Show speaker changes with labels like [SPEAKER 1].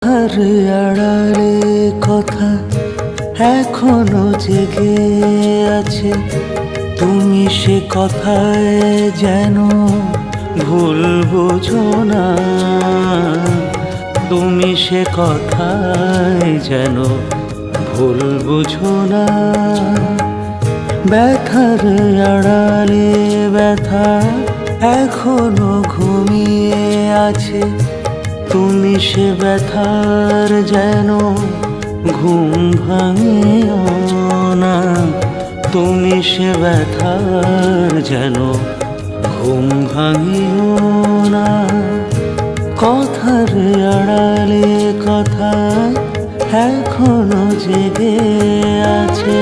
[SPEAKER 1] কথার আড়ালে কথা এখনো জেগে আছে। তুমি সে কথায় যেন ভুল বুঝো না, তুমি সে কথায় যেন ভুল বুঝো না। ব্যথার আড়ালে ব্যথা এখনো ঘুমিয়ে আছে। তুমি সে ব্যথার যেন ঘুম ভাঙিও না, তুমি সে ব্যথার যেন ঘুম ভাঙিও না। কথার আড়ালে কথা এখনো জেগে আছে।